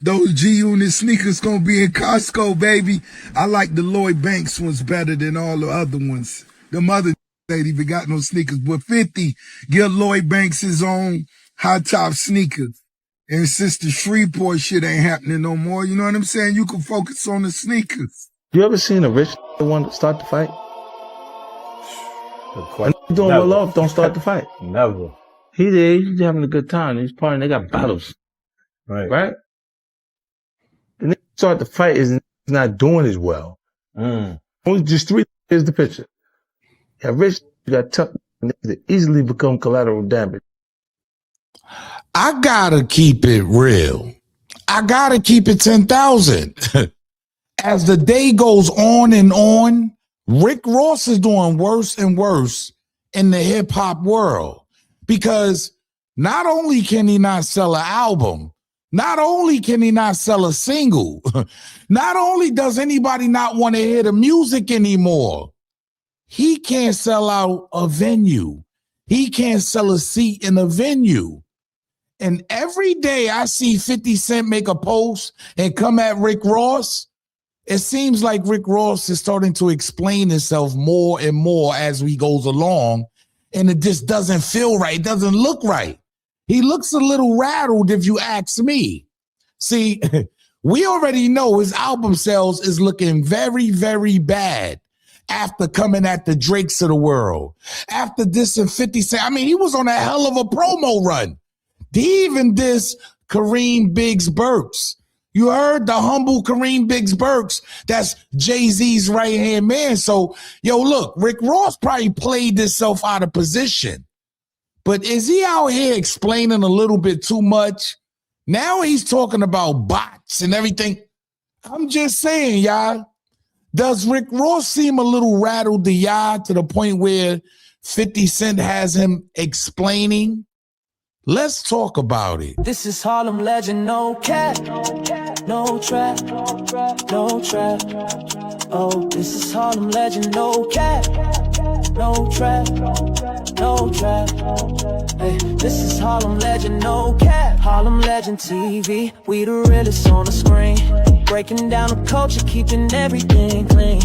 Those G-Unit sneakers gonna be in Costco, baby. I like the Lloyd Banks ones better than all the other ones. Them other ain't even got no sneakers. But 50, give Lloyd Banks his own high top sneakers. And since the Shreveport shit ain't happening no more, you know what I'm saying? You can focus on the sneakers. You ever seen a rich one start the fight? And doing well off, don't start the fight. Never. He did. He's having a good time. He's partying. They got bottles. Right? The nigga start the fight is not doing as well. Only just 3 years the picture. You got rich, you got tough niggas that easily become collateral damage. I gotta keep it real. I gotta keep it 10,000. As the day goes on and on, Rick Ross is doing worse and worse in the hip hop world because not only can he not sell an album, not only can he not sell a single, not only does anybody not want to hear the music anymore, he can't sell out a venue. He can't sell a seat in a venue. And every day I see 50 Cent make a post and come at Rick Ross, it seems like Rick Ross is starting to explain himself more and more as he goes along, and it just doesn't feel right. It doesn't look right. He looks a little rattled if you ask me. See, we already know his album sales is looking very, very bad after coming at the Drakes of the world. After dissing 50 Cent, I mean, he was on a hell of a promo run. He even dissed Kareem Biggs Burks. You heard the humble Kareem Biggs Burks. That's Jay-Z's right-hand man. So, yo, look, Rick Ross probably played himself out of position. But is he out here explaining a little bit too much? Now he's talking about bots and everything. I'm just saying, y'all, does Rick Ross seem a little rattled to y'all to the point where 50 Cent has him explaining? Let's talk about it. This is Harlem legend, no cap, no trap, no trap. Oh, this is Harlem legend, no cap, no trap, no trap. Hey, this is Harlem legend, no cap. Harlem legend TV, we the realest on the screen. Breaking down the culture, keeping everything clean.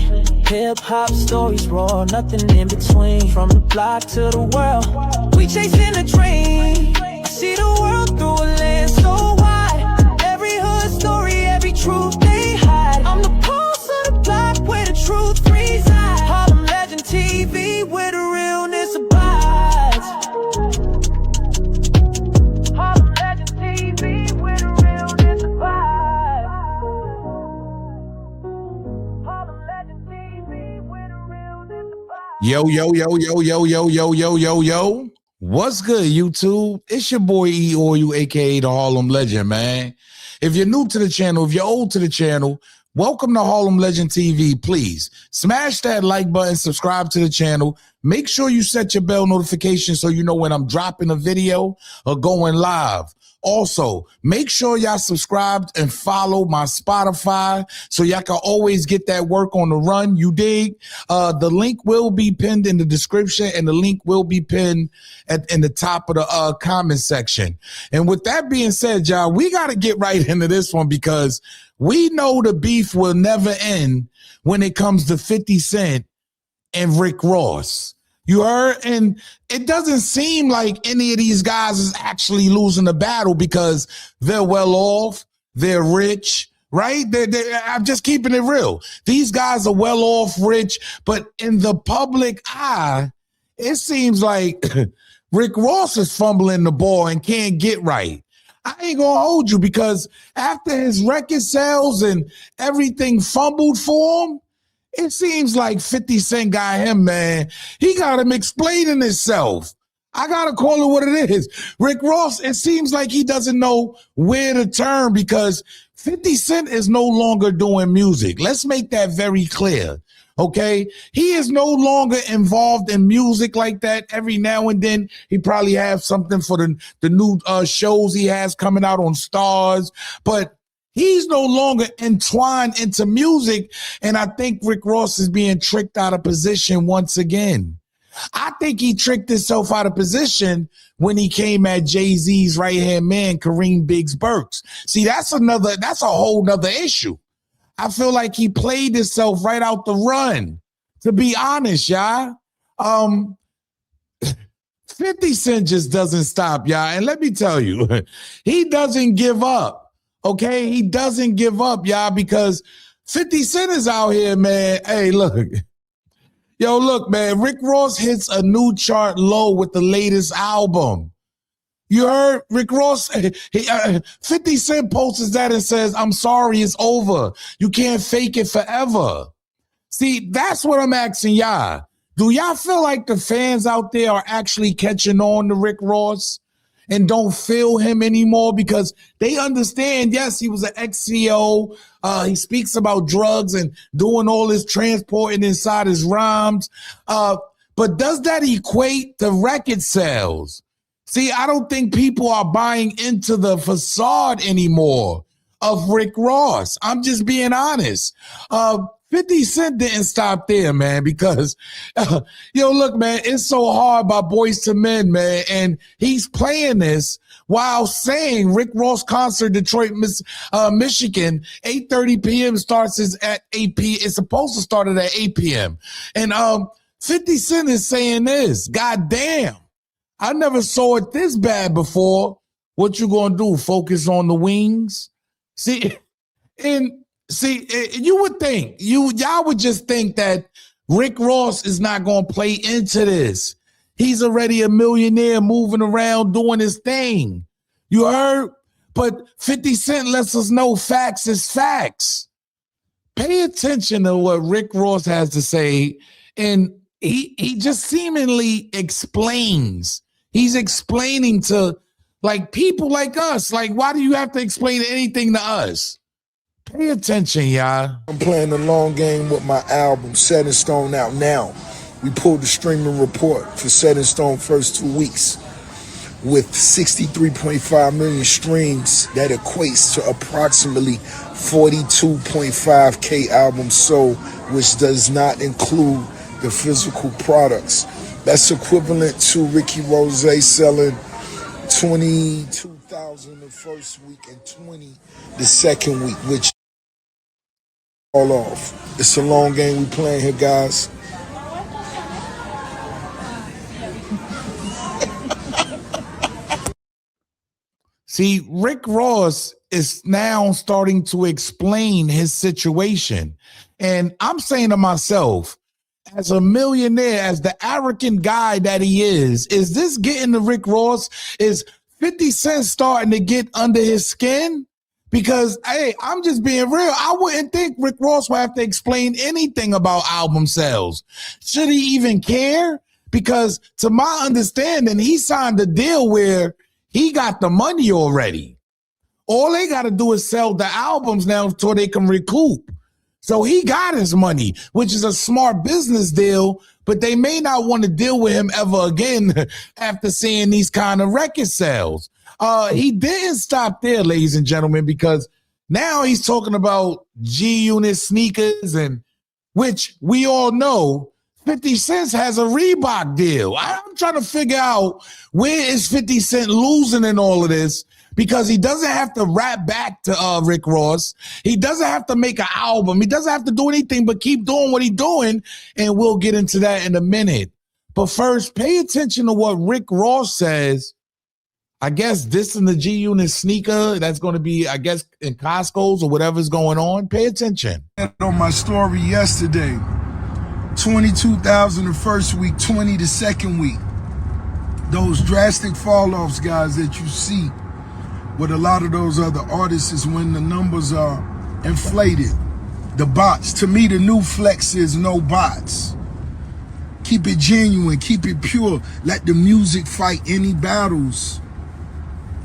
Hip-hop stories raw, nothing in between. From the block to the world, we chasing a dream. See the world through a lens so wide. Every hood story, every truth they hide. I'm the pulse of the block where the truth resides. Harlem Legend TV where the realness abides. Harlem Legend TV where the realness abides. Harlem Legend TV where the realness abides. Yo, yo, yo, yo, yo, yo, yo, yo, yo, yo. What's good, YouTube? It's your boy E Oil, aka the Harlem Legend, man. If you're new to the channel, if you're old to the channel, welcome to Harlem Legend TV. Please smash that like button, subscribe to the channel. Make sure you set your bell notification so you know when I'm dropping a video or going live. Also, make sure y'all subscribed and follow my Spotify so y'all can always get that work on the run. You dig? The link will be pinned in the description, and the link will be pinned in the top of the comment section. And with that being said, y'all, we got to get right into this one because we know the beef will never end when it comes to 50 Cent and Rick Ross. You heard? And it doesn't seem like any of these guys is actually losing the battle because they're well off, they're rich, right? I'm just keeping it real. These guys are well off, rich, but in the public eye, it seems like Rick Ross is fumbling the ball and can't get right. I ain't gonna hold you because after his record sales and everything fumbled for him, it seems like 50 Cent got him, man. He got him explaining himself. I got to call it what it is. Rick Ross, it seems like he doesn't know where to turn because 50 Cent is no longer doing music. Let's make that very clear, okay? He is no longer involved in music like that. Every now and then, he probably have something for the new shows he has coming out on Stars, but he's no longer entwined into music, and I think Rick Ross is being tricked out of position once again. I think he tricked himself out of position when he came at Jay-Z's right-hand man, Kareem Biggs Burks. See, that's a whole nother issue. I feel like he played himself right out the run, to be honest, y'all. 50 Cent just doesn't stop, y'all. And let me tell you, he doesn't give up, okay? He doesn't give up, y'all, because 50 Cent is out here, man. Hey, look. Yo, look, man, Rick Ross hits a new chart low with the latest album. You heard Rick Ross? 50 Cent posts that and says, I'm sorry, it's over. You can't fake it forever. See, that's what I'm asking y'all. Do y'all feel like the fans out there are actually catching on to Rick Ross and don't feel him anymore? Because they understand, yes, he was an ex-CO. He speaks about drugs and doing all this transporting inside his rhymes. But does that equate to record sales? See, I don't think people are buying into the facade anymore of Rick Ross. I'm just being honest. 50 Cent didn't stop there, man, because, yo, look, man, it's so hard by Boyz II Men, man, and he's playing this while saying Rick Ross concert, Detroit, Michigan, 8:30 p.m. starts at 8 p.m. It's supposed to start at 8 p.m. And 50 Cent is saying this, God damn, I never saw it this bad before. What you gonna do, focus on the wings? See, you would think, y'all would just think that Rick Ross is not going to play into this. He's already a millionaire moving around doing his thing. You heard? But 50 Cent lets us know facts is facts. Pay attention to what Rick Ross has to say. And he just seemingly explains. He's explaining to like people like us. Like, why do you have to explain anything to us? Pay attention, y'all. I'm playing the long game with my album, Set in Stone, out now. We pulled the streaming report for Set in Stone first 2 weeks with 63.5 million streams. That equates to approximately 42.5K albums sold, which does not include the physical products. That's equivalent to Ricky Rose selling 22,000 the first week and 20 the second week, which all off. It's a long game we playing here, guys. See, Rick Ross is now starting to explain his situation. And I'm saying to myself, as a millionaire, as the arrogant guy that he is this getting to Rick Ross? Is 50 Cent starting to get under his skin? Because, hey, I'm just being real. I wouldn't think Rick Ross would have to explain anything about album sales. Should he even care? Because to my understanding, he signed a deal where he got the money already. All they got to do is sell the albums now until they can recoup. So he got his money, which is a smart business deal, but they may not want to deal with him ever again after seeing these kind of record sales. He didn't stop there, ladies and gentlemen, because now he's talking about G-Unit sneakers, and which we all know 50 Cent has a Reebok deal. I'm trying to figure out where is 50 Cent losing in all of this, because he doesn't have to rap back to Rick Ross. He doesn't have to make an album. He doesn't have to do anything but keep doing what he's doing, and we'll get into that in a minute. But first, pay attention to what Rick Ross says. I guess this in the G-Unit sneaker that's going to be, I guess, in Costco's or whatever's going on. Pay attention. On my story yesterday, 22,000 the first week, 20 the second week. Those drastic fall-offs, guys, that you see with a lot of those other artists is when the numbers are inflated. The bots. To me, the new flex is no bots. Keep it genuine. Keep it pure. Let the music fight any battles.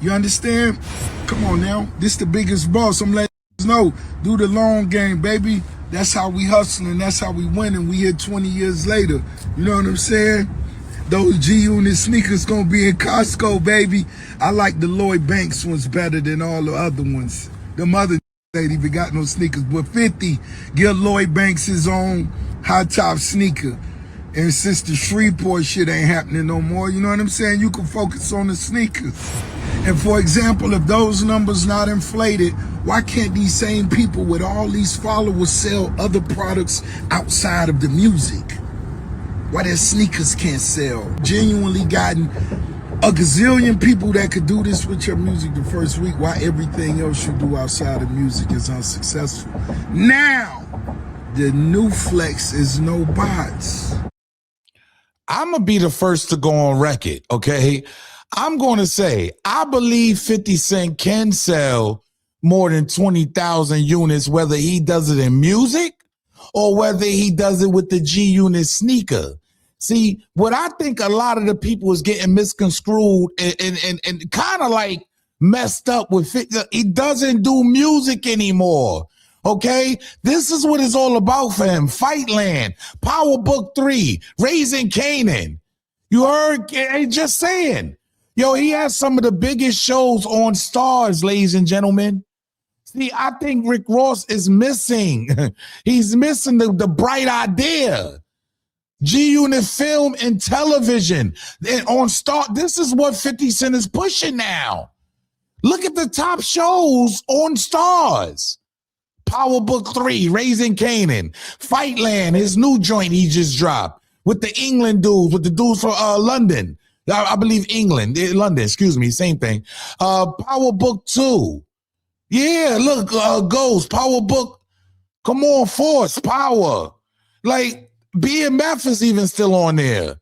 You understand? Come on now. This the biggest boss. I'm letting you know. Do the long game, baby. That's how we hustling. That's how we winning. We here 20 years later. You know what I'm saying? Those G-Unit sneakers gonna be in Costco, baby. I like the Lloyd Banks ones better than all the other ones. Them other ain't even got no sneakers. But 50, give Lloyd Banks his own high top sneaker. And since the Shreveport shit ain't happening no more, you know what I'm saying? You can focus on the sneakers. And for example, if those numbers not inflated, why can't these same people with all these followers sell other products outside of the music? Why their sneakers can't sell? Genuinely gotten a gazillion people that could do this with your music the first week, why everything else you do outside of music is unsuccessful. Now, the new flex is no bots. I'm going to be the first to go on record, okay? I'm going to say, I believe 50 Cent can sell more than 20,000 units, whether he does it in music or whether he does it with the G-Unit sneaker. See, what I think a lot of the people is getting misconstrued and kind of like messed up with 50, he doesn't do music anymore. Okay, this is what it's all about for him. Fightland, Power Book 3, Raising Canaan. You heard? Ain't just saying. Yo, he has some of the biggest shows on Stars, ladies and gentlemen. See, I think Rick Ross is missing. He's missing the bright idea. G-Unit Film and Television. And on Star, this is what 50 Cent is pushing now. Look at the top shows on Stars. Power Book 3, Raising Canaan, Fightland, his new joint he just dropped with the England dudes, with the dudes from London. I believe England, London, excuse me, same thing. Power Book 2. Yeah, look, Ghost, Power Book. Come on, Force, Power. Like, BMF is even still on there.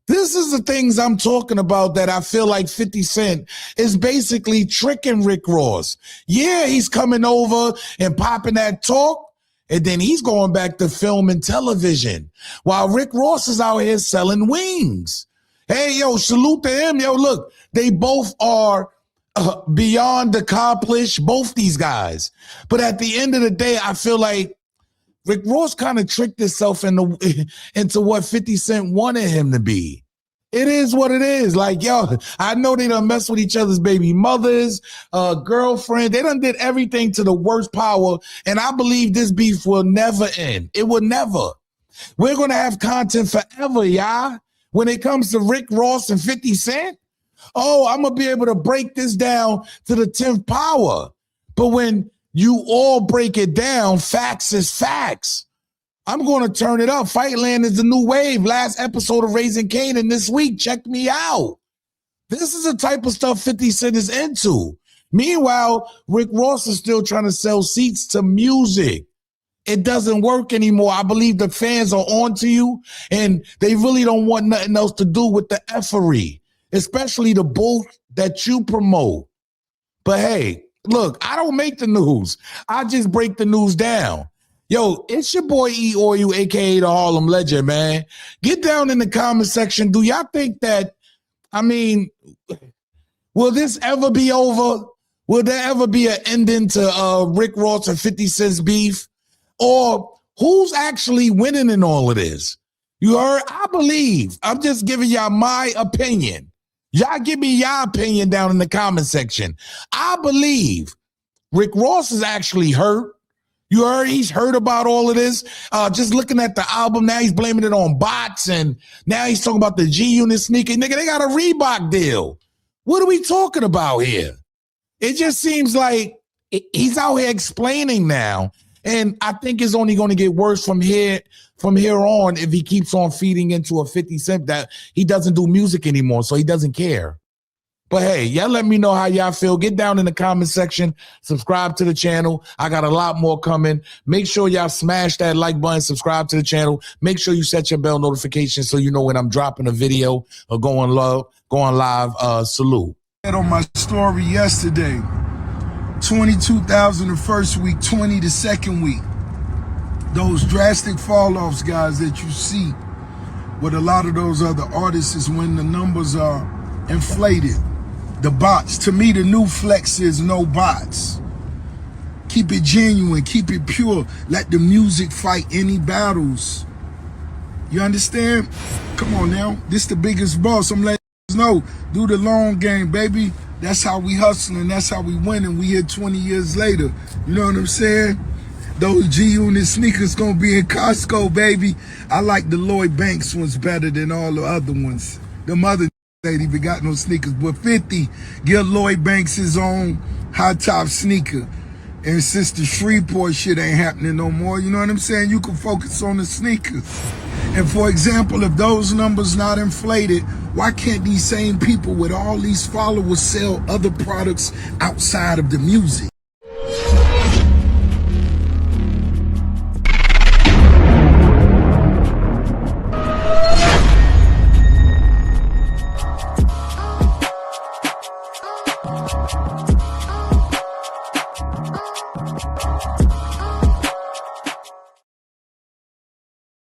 This is the things I'm talking about that I feel like 50 Cent is basically tricking Rick Ross. Yeah, he's coming over and popping that talk, and then he's going back to film and television while Rick Ross is out here selling wings. Hey, yo, salute to him. Yo, look, they both are beyond accomplished, both these guys. But at the end of the day, I feel like Rick Ross kind of tricked himself into what 50 Cent wanted him to be. It is what it is. Like, yo, I know they done mess with each other's baby mothers, girlfriend. They done did everything to the worst power. And I believe this beef will never end. It will never. We're going to have content forever, y'all. When it comes to Rick Ross and 50 Cent, oh, I'm going to be able to break this down to the 10th power. But when you all break it down, facts is facts. I'm going to turn it up. Fightland is the new wave. Last episode of Raising Canaan this week. Check me out. This is the type of stuff 50 Cent is into. Meanwhile, Rick Ross is still trying to sell seats to music. It doesn't work anymore. I believe the fans are on to you, and they really don't want nothing else to do with the effery, especially the bull that you promote. But hey, look, I don't make the news. I just break the news down. Yo, it's your boy E-Oil, a.k.a. the Harlem Legend, man. Get down in the comment section. Do y'all think that, I mean, will this ever be over? Will there ever be an ending to Rick Ross and 50 Cent's beef? Or who's actually winning in all of this? You heard? I believe. I'm just giving y'all my opinion. Y'all give me your opinion down in the comment section. I believe Rick Ross is actually hurt. You heard? He's heard about all of this. Just looking at the album, now he's blaming it on bots, and now he's talking about the G-Unit sneaker. Nigga, they got a Reebok deal. What are we talking about here? It just seems like he's out here explaining now, and I think it's only going to get worse from here on if he keeps on feeding into a 50 Cent that he doesn't do music anymore, so he doesn't care. But hey, y'all let me know how y'all feel. Get down in the comment section. Subscribe to the channel. I got a lot more coming. Make sure y'all smash that like button. Subscribe to the channel. Make sure you set your bell notification so you know when I'm dropping a video or going live. Salute. On my story yesterday, 22,000 the first week, 20 the second week. Those drastic fall-offs, guys, that you see with a lot of those other artists is when the numbers are inflated. The bots. To me, the new flex is no bots. Keep it genuine. Keep it pure. Let the music fight any battles. You understand? Come on now. This the biggest boss. I'm letting you know. Do the long game, baby. That's how we hustling. That's how we winning. We here 20 years later. You know what I'm saying? Those G-Unit sneakers gonna be in Costco, baby. I like the Lloyd Banks ones better than all the other ones. Them other ain't even got no sneakers. But 50, give Lloyd Banks his own high top sneaker. And since the Shreveport shit ain't happening no more, you know what I'm saying? You can focus on the sneakers. And for example, if those numbers not inflated, why can't these same people with all these followers sell other products outside of the music?